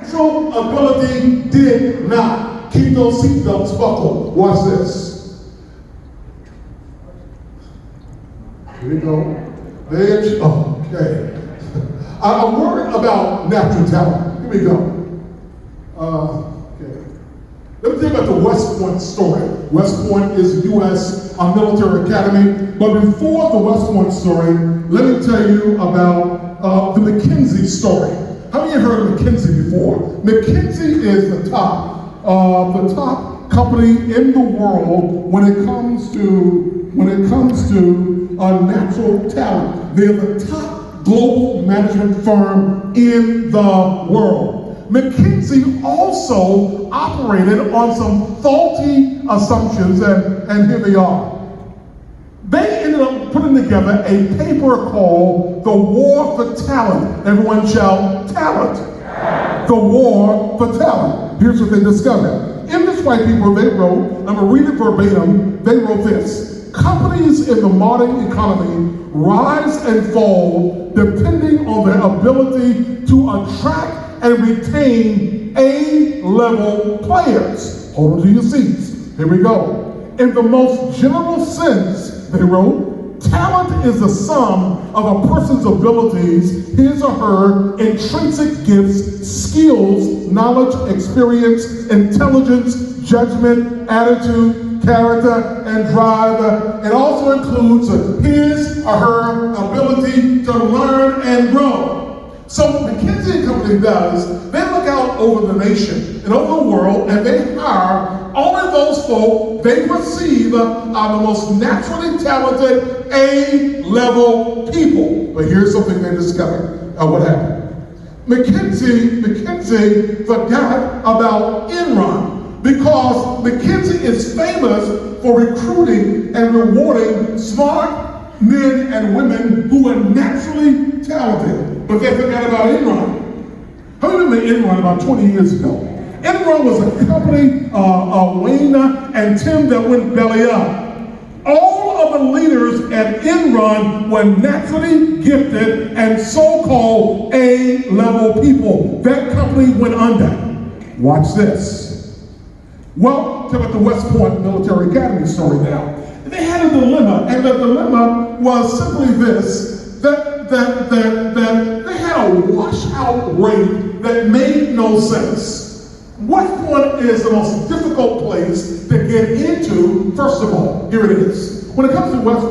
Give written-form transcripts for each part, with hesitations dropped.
natural ability did not. Keep those seatbelts buckled. Watch this. Here we go. Okay. I'm worried about natural talent. Here we go. Okay. Let me tell you about the West Point story. West Point is a U.S. military academy. But before the West Point story, let me tell you about the McKinsey story. How many of you heard of McKinsey before? McKinsey is the top company in the world when it comes to natural talent. They're the top global management firm in the world. McKinsey also operated on some faulty assumptions, and here they are. They ended up putting together a paper called The War for Talent. Everyone shout, talent. The War for Talent. Here's what they discovered. In this white paper they wrote, I'm going to read it verbatim, they wrote this: companies in the modern economy rise and fall depending on their ability to attract and retain A-level players. Hold on to your seats. Here we go. In the most general sense, they wrote, talent is the sum of a person's abilities, his or her intrinsic gifts, skills, knowledge, experience, intelligence, judgment, attitude, character, and drive. It also includes his or her ability to learn and grow. So what McKinsey & Company does, they look out over the nation and over the world, and they hire only those folk they perceive are the most naturally talented A-level people. But here's something they discovered. What happened? McKinsey forgot about Enron, because McKinsey is famous for recruiting and rewarding smart men and women who are naturally talented. But they forgot about Enron. How many remember Enron about 20 years ago? Enron was a company, Wayne and Tim, that went belly up. All of the leaders at Enron were naturally gifted and so-called A-level people. That company went under. Watch this. Well, tell about the West Point Military Academy story now. They had a dilemma, and the dilemma was simply this, that they had a washout rate that made no sense. West Point is the most difficult place to get into. First of all, here it is. When it comes to West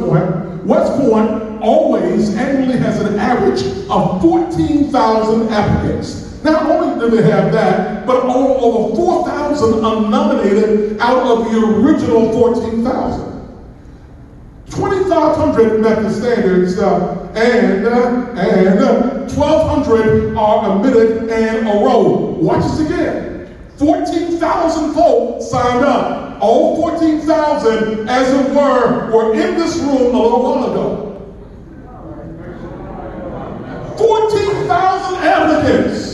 Point always annually has an average of 14,000 applicants. Not only do they have that, but over 4,000 are nominated out of the original 14,000. 2,500 met the standards, and 1,200 are admitted and enrolled. Watch this again. 14,000 folk signed up. All 14,000, as it were in this room a little while ago. 14,000 applicants.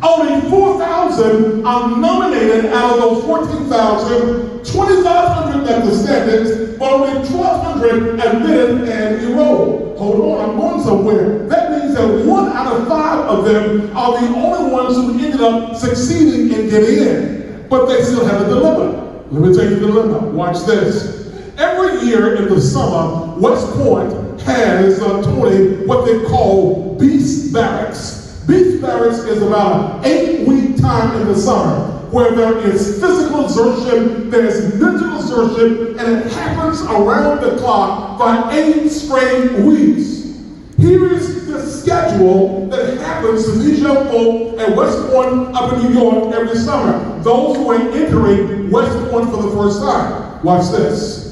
Only 4,000 are nominated out of those 14,000. 2,500 met the standards, but only 1,200 admitted and enrolled. Hold on, I'm going somewhere. That means that 1 out of 5 of them are the only ones who ended up succeeding in getting in. But they still have a dilemma. Let me tell you the dilemma. Watch this. Every year in the summer, West Point has, Tony, what they call Beast Barracks. Beast Barracks is about an 8-week time in the summer where there is physical exertion, there's mental exertion, and it happens around the clock for 8 straight weeks. Here is the schedule that happens to these young folk at West Point up in New York every summer. Those who are entering West Point for the first time. Watch this.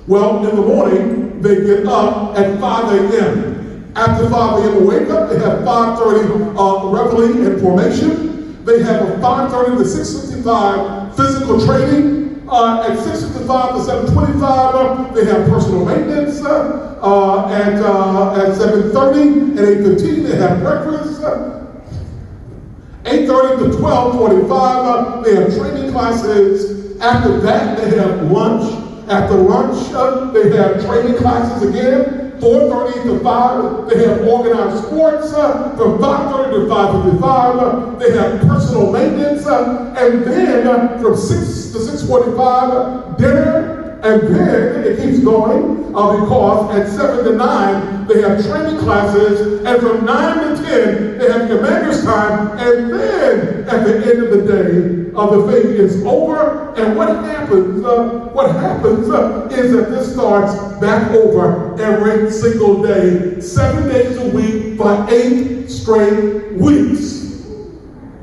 Well, in the morning, they get up at 5 a.m. After 5 a.m. wake up, they have 5:30 reveille and formation. They have a 5:30 to 6:55 physical training. At 6:55 to 7:25, they have personal maintenance. At 7:30 and 8:15, they have breakfast. 8:30 to 12:45, they have training classes. After that, they have lunch. After lunch, they have training classes again. 4:30 to 5, they have organized sports. From 5:30 to 5:55, they have personal maintenance. And then from 6 to 6:45, dinner. And then it keeps going because at 7 to 9, they have training classes. And from 9 to 10, they have commander's time. And then at the end of the day, the thing is over. And what happens is that this starts back over every single day, 7 days a week for 8 straight weeks.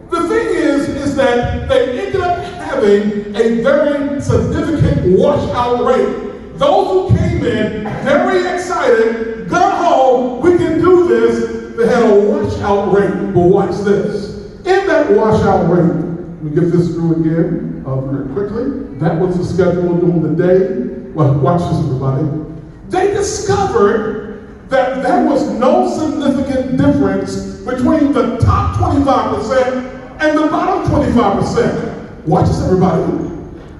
The thing is that they ended up having a very significant washout rate. Those who came in very excited, gung-ho, we can do this, they had a washout rate. But watch this. In that washout rate, let me get this through again very quickly. That was the schedule during the day. Well, watch this, everybody. They discovered that there was no significant difference between the top 25% and the bottom 25%. Watch this, everybody.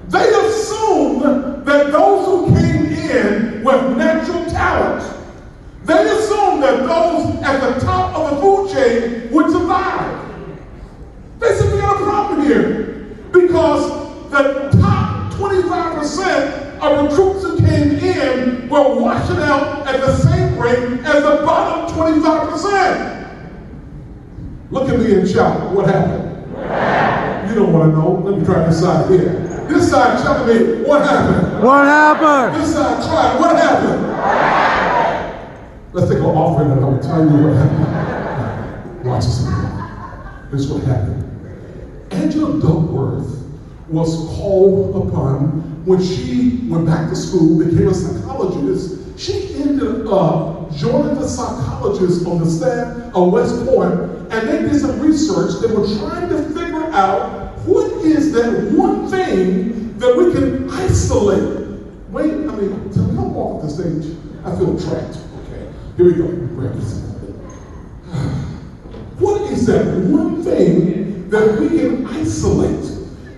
They assumed that those who came in with natural talent, they assumed that those at the top of the food chain would survive. They said we got a problem here because the top 25% of recruits who came in were washing out at the same rate as the bottom 25%. Look at me and shout, what happened? You don't want to know. Let me try this side here. This side telling me, what happened? What happened? This side try, what happened? Let's take an offering and I'll tell you what happened. Watch this. Here's what happened. Angela Duckworth was called upon when she went back to school, became a psychologist. She ended up joining the psychologists on the staff of West Point, and they did some research. They were trying to figure out what is that one thing that we can isolate. Wait, tell me, come off the stage. I feel trapped. Okay, here we go. What is that one thing that we can isolate,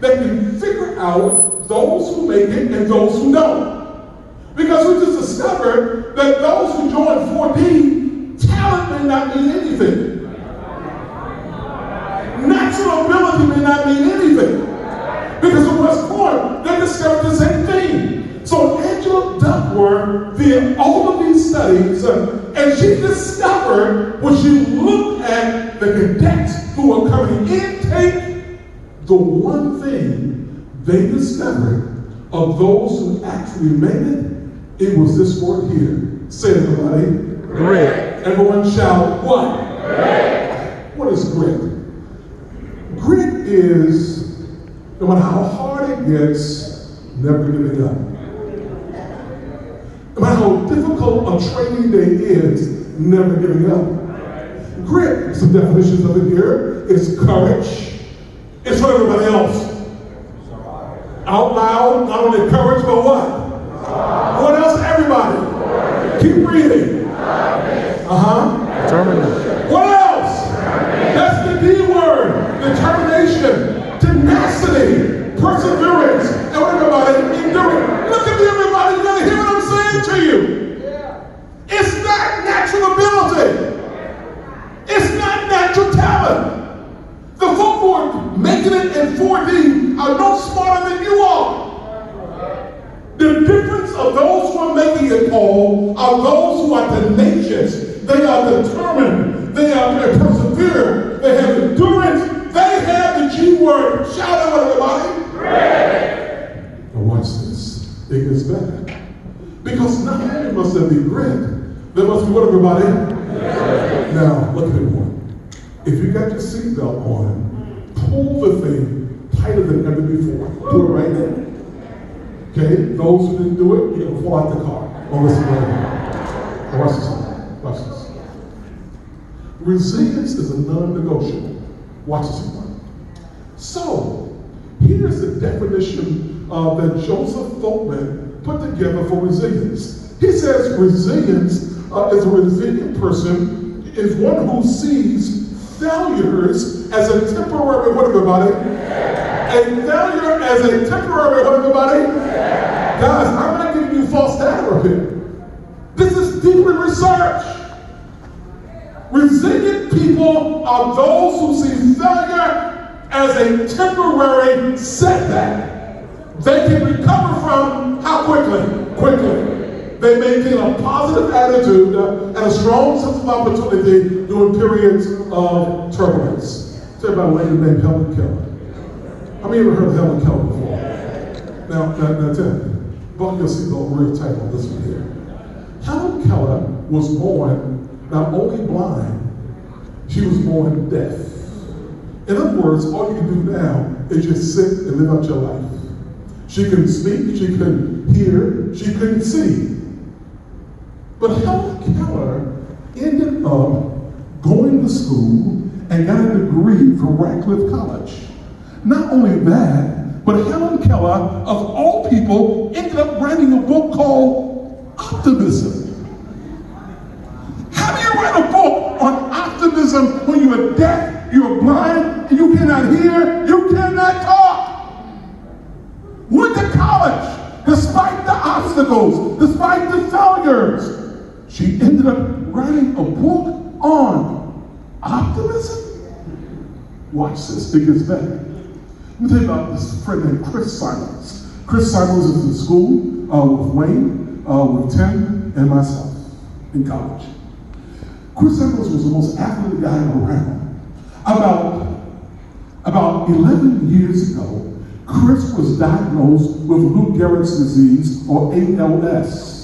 that can figure out those who make it and those who don't? Because we just discovered that those who join 4D, talent may not mean anything. Natural ability may not mean anything. Because in West Point, they discovered the same thing. So Angela Duckworth did all of these studies, and she discovered when she looked at the cadets who were coming intake, the one thing they discovered of those who actually made it was this word here. Say it, everybody. Grit. Everyone shout, what? Grit. What is grit? Grit is, no matter how hard it gets, never giving up. No matter how difficult a training day is, never giving up. Grit, some definitions of it here, is courage. It's for everybody else. Out loud, not only courage, but what? What else, everybody? Keep reading. Determination. What else? That's the D word. Determination, tenacity, perseverance, and what about it? Endurance. Look at me, everybody. You gotta hear what I'm saying to you. It's not natural ability. It's not natural talent. The folk who are making it in 4D are no smarter than you are. The difference of those who are making it, Paul, are those who are tenacious. They are determined. They are persevere. They have endurance. They have the G word. Shout out, everybody. Grit. Now watch this. It gets better. Because not only must there be grit, there must be what, everybody? Yes. Now, look at everyone. If you got your seatbelt on, pull the thing tighter than ever before. Do it right now. Okay, those who didn't do it, you're going to fall out the car. Oh, listen, now watch this. Watch this. Resilience is a non-negotiable. Watch this one. So, here's the definition that Joseph Folkman put together for resilience. He says resilience is a resilient person is one who sees failures as a temporary, what, everybody? A failure as a temporary, what, everybody? Guys, I'm not giving you false data up here. This is deeply researched. Resilient people are those who see failure as a temporary setback. They can recover from how quickly? Quickly. They maintain a positive attitude and a strong sense of opportunity during periods of turbulence. Tell you about a lady named Helen Keller. How many of you ever heard of Helen Keller before? Now tell me, buckle your seatbelt real tight on this one here. Helen Keller was born not only blind, she was born deaf. In other words, all you can do now is just sit and live out your life. She couldn't speak, she couldn't hear, she couldn't see. But Helen Keller ended up going to school and got a degree from Radcliffe College. Not only that, but Helen Keller, of all people, ended up writing a book called Optimism. How do you write a book on optimism when you are deaf, you are blind, and you cannot hear, you cannot talk? Went to college, despite the obstacles, despite the failures. She ended up writing a book on optimism. Watch this, it gets better. Let me tell you about this friend named Chris Simons. Chris Simons is in school with Wayne, with Tim, and myself in college. Chris Simons was the most athletic guy around. About 11 years ago, Chris was diagnosed with Lou Gehrig's disease, or ALS.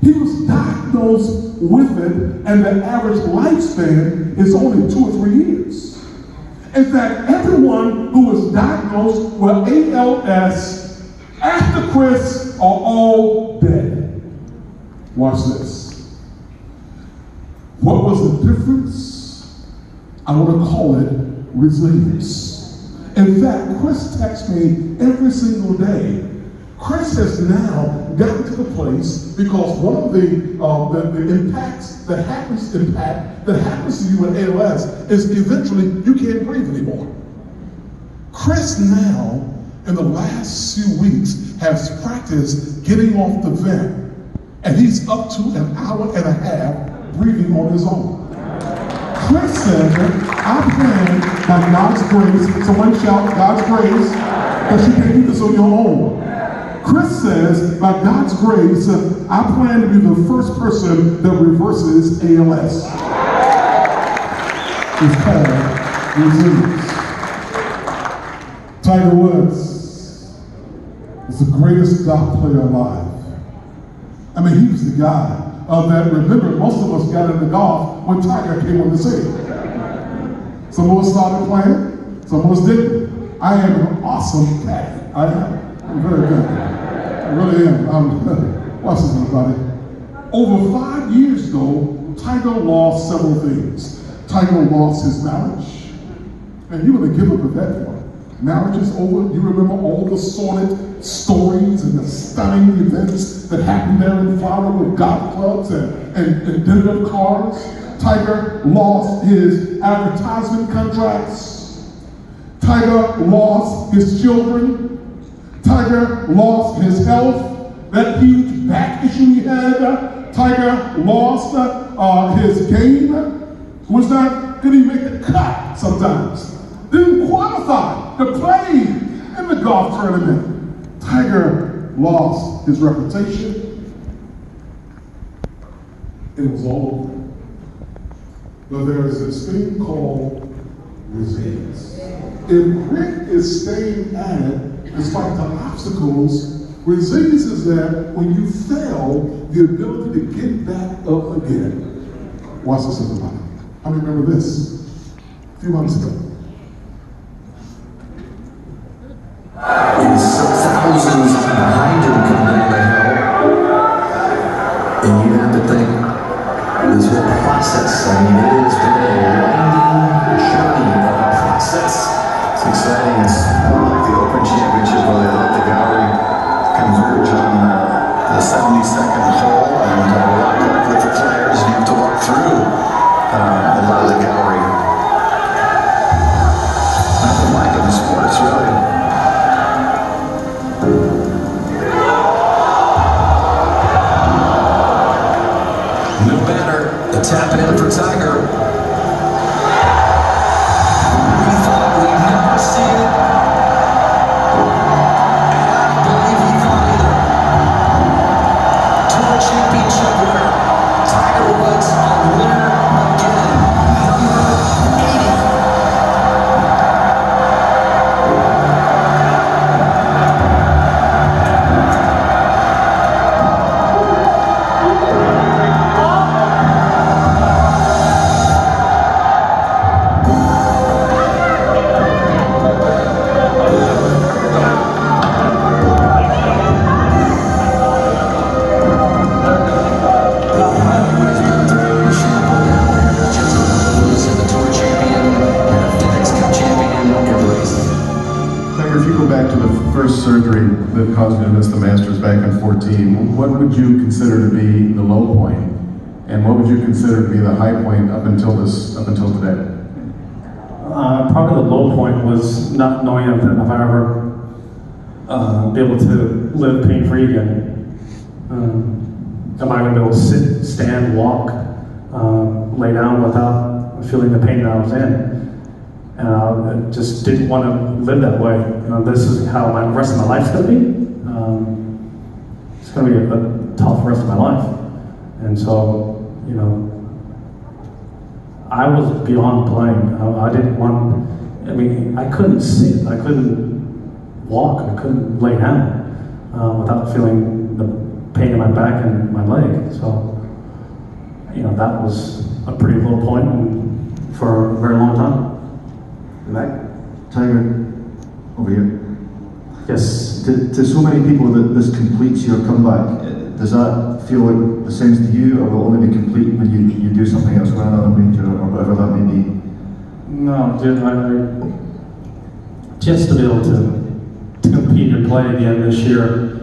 He was diagnosed with it, and the average lifespan is only 2 or 3 years. In fact, everyone who was diagnosed with ALS after Chris are all dead. Watch this. What was the difference? I want to call it resilience. In fact, Chris texts me every single day. Chris has now gotten to the place because one of the impacts that happens to you with ALS is eventually you can't breathe anymore. Chris now, in the last few weeks, has practiced getting off the vent, and he's up to an hour and a half breathing on his own. Chris said, I plan by God's grace, someone shout God's grace, because you can't do this on your own. Chris says, by God's grace, I plan to be the first person that reverses ALS. It's called resilience. Tiger Woods is the greatest golf player alive. I mean, he was the guy that, remember, most of us got into golf when Tiger came on the scene. Some of us started playing, some of us didn't. I am an awesome caddy. I am. I'm very good. I really am. Watch this, everybody. Over 5 years ago, Tiger lost several things. Tiger lost his marriage. And you're going to give up with that one. Marriage is over. You remember all the sordid stories and the stunning events that happened there in Florida with golf clubs and dinner cars. Tiger lost his advertisement contracts. Tiger lost his children. Tiger lost his health, that huge back issue he had. Tiger lost his game. Was not, didn't even make the cut sometimes. Didn't qualify to play in the golf tournament. Tiger lost his reputation. It was all over. But there is this thing called resilience. If Rick is staying at it, despite the obstacles, resilience is that when you fail, the ability to get back up again. Watch this, everybody. How many remember this? A few months ago. In thousands behind him coming down the hill. And you have to think, this whole process, I mean, it has been a winding journey of a process. It's exciting. It's like the Open Championship where they let the gallery converge on the 72nd hole, and we'll lock up with the players. You have to walk through a lot of the gallery. Tiger, if you go back to the first surgery that caused you to miss the Masters back in 14, what would you consider to be the low point? And what would you consider to be the high point up until today? Probably the low point was not knowing if I ever be able to live pain-free again. Am I going to be able to sit, stand, walk, lay down without feeling the pain that I was in? And I just didn't want to live that way. This is how the rest of my life's going to be. It's going to be a tough rest of my life. And so, I was beyond playing. I didn't want, I couldn't sit, I couldn't walk, I couldn't lay down without feeling the pain in my back and my leg. So, that was a pretty low point for a very long time. Back, Tiger, over here. Yes. To so many people that this completes your comeback, does that feel like the same to you, or will it only be complete when you do something else, win another major, or whatever that may be? No, dude, just to be able to compete and play again this year,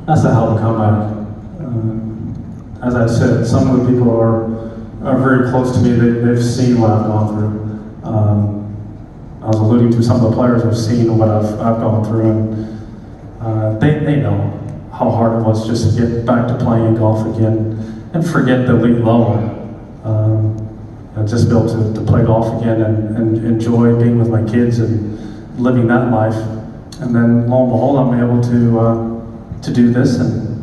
that's a hell of a comeback. As I said, some of the people are very close to me. They've seen what I've gone through. I was alluding to some of the players have seen what I've gone through, and they know how hard it was just to get back to playing golf again and forget the elite level. And just be able to play golf again and enjoy being with my kids and living that life. And then lo and behold, I'm able to do this and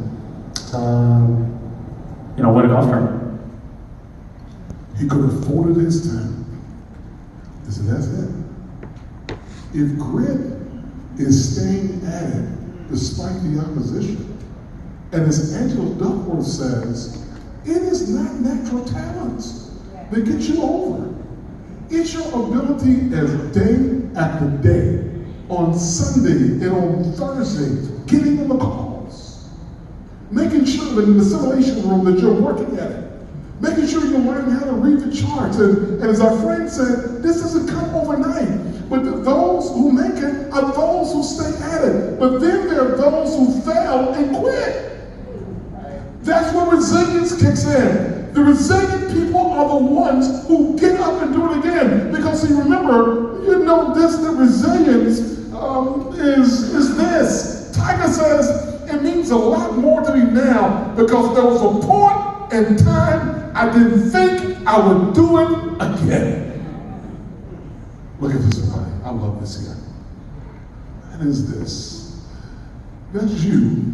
win a golf tournament. He could have folded his time. He said, that's it. If grit is staying at it despite the opposition, and as Angela Duckworth says, it is not natural talents that get you over. It's your ability as day after day, on Sunday and on Thursday, getting in the calls, making sure that in the simulation room that you're working at it, making sure you're learning how to read the charts. And as our friend said, this doesn't come overnight. But those who make it are those who stay at it. But then there are those who fail and quit. That's where resilience kicks in. The resilient people are the ones who get up and do it again. Because see, remember, the resilience is this. Tiger says it means a lot more to me now because there was a point in time I didn't think I would do it again. Look at this, everybody. I love this here. That is this. That's you.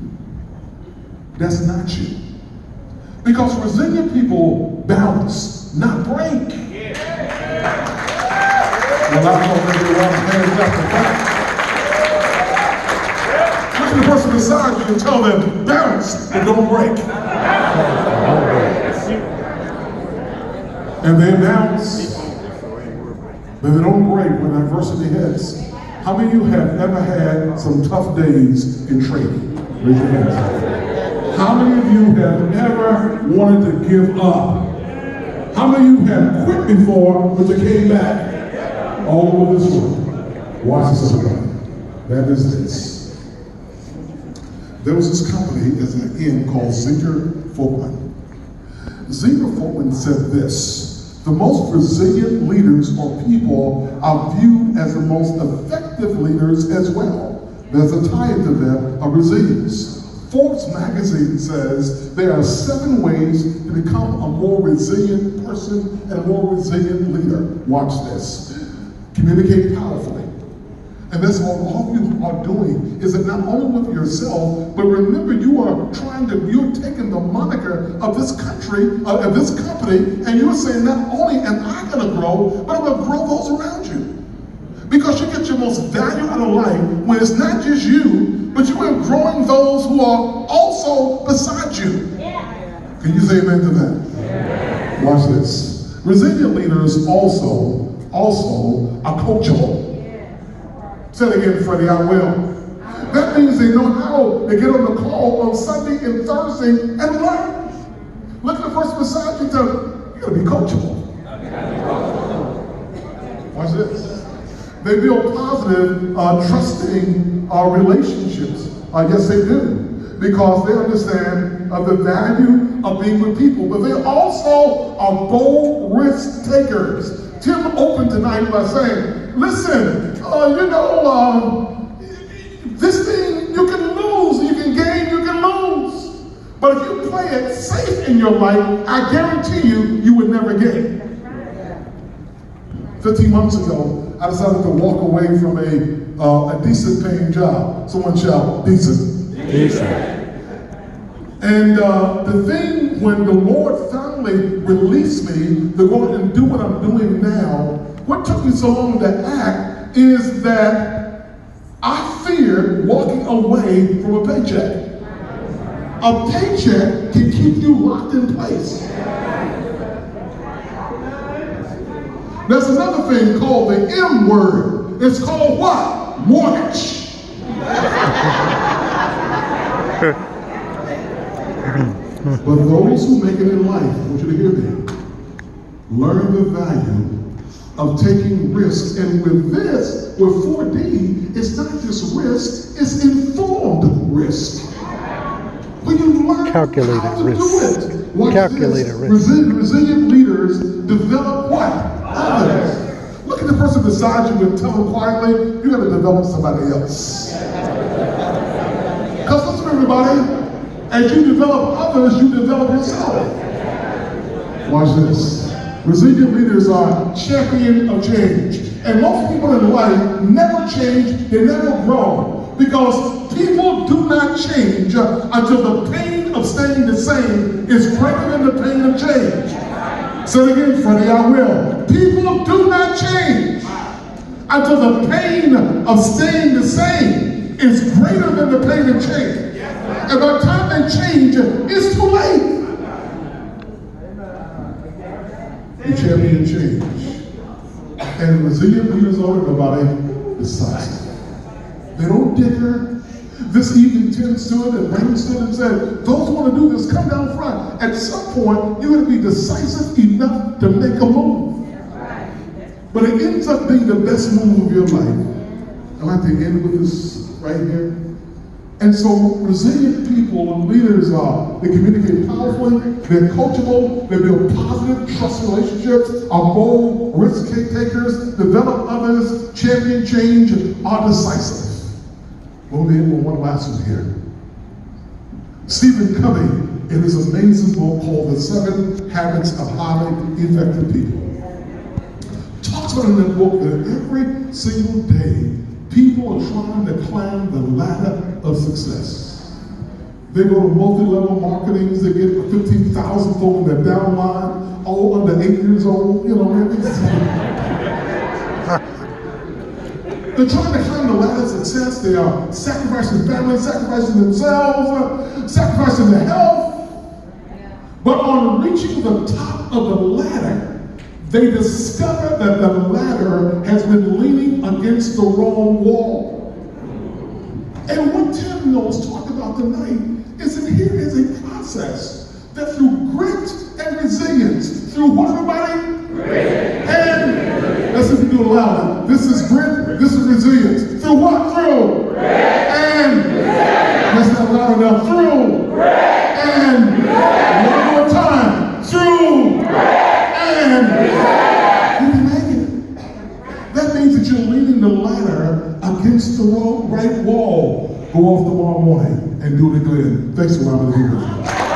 That's not you. Because resilient people bounce, not break. Well, I'm going to be around the hands up the back. Look at the person beside you and tell them, bounce and don't break. And they bounce, but they don't break when adversity hits. How many of you have ever had some tough days in training? Raise your hands. How many of you have ever wanted to give up? How many of you have quit before, but you came back? All over this room. Watch this, everybody. That is this. There was this company as an inn called Ziegler Folkman. Ziegler Folkman said this: the most resilient leaders or people are viewed as the most effective leaders as well. There's a tie to them of resilience. Forbes magazine says there are 7 ways to become a more resilient person and a more resilient leader. Watch this. Communicate powerfully. And that's what all of you are doing, is that not only with yourself, but remember you're taking the moniker of this country, of this company, and you're saying not only am I gonna grow, but I'm gonna grow those around you. Because you get your most value out of life when it's not just you, but you are growing those who are also beside you. Yeah. Can you say amen to that? Yeah. Watch this. Resilient leaders also are coachable. Say it again, Freddie, I will. That means they know how to get on the call on Sunday and Thursday and learn. Look at the person beside you and tell them, you're going to be coachable. Watch this. They build positive, trusting relationships. Yes, they do. Because they understand the value of being with people. But they also are bold risk takers. Tim opened tonight by saying, listen, this thing you can lose, you can gain, you can lose. But if you play it safe in your life, I guarantee you would never gain. 15 months ago, I decided to walk away from a decent paying job. Someone shout, decent. And the thing, when the Lord finally released me to go and do what I'm doing now, what took me so long to act is that I feared walking away from a paycheck. A paycheck can keep you locked in place. There's another thing called the M word. It's called what? Mortgage. But those who make it in life, I want you to hear me, learn the value of taking risks. And with this, with 4D, it's not just risk, it's informed risk. When you learn Calculated how to risk. do it. Watch Calculated this. risk. Resilient leaders develop what? Others. Look at the person beside you and tell them quietly, you got to develop somebody else. Because listen, everybody, as you develop others, you develop yourself. Watch this. Resilient leaders are champion of change. And most people in life never change, they never grow. Because people do not change until the pain of staying the same is greater than the pain of change. Say it again, Freddie, I will. People do not change until the pain of staying the same is greater than the pain of change. And by the time they change, it's too late. You champion change. And resilient leaders are everybody decisive. They don't dicker. This evening Tim stood and Raymond stood and said, those who want to do this, come down front. At some point, you're going to be decisive enough to make a move. But it ends up being the best move of your life. I like to end with this right here. And so resilient people and leaders they communicate powerfully, they're coachable, they build positive trust relationships, are bold risk takers, develop others, champion change, are decisive. We'll end with one last one here. Stephen Covey, in his amazing book called The 7 Habits of Highly Effective People, talks about in that book that every single day, people are trying to climb the ladder of success. They go to multi-level marketings, they get 15,000 folk in their downline, all under 8 years old, They're trying to climb the ladder of success. They are sacrificing family, sacrificing themselves, sacrificing their health. But on reaching the top of the ladder, they discover that the ladder has been leaning against the wrong wall. And what Tim knows talking about tonight is that here is a process that through grit and resilience, through what, everybody? Grit. And let's see if we do it louder. This is grit, this is resilience. Through what? Through grit. And that's not loud enough. Through grit. And one more time. Through grit. And you can make it. That means that you're leaning the ladder against the right wall. Go off tomorrow morning and do it again. Thanks for allowing me to do this.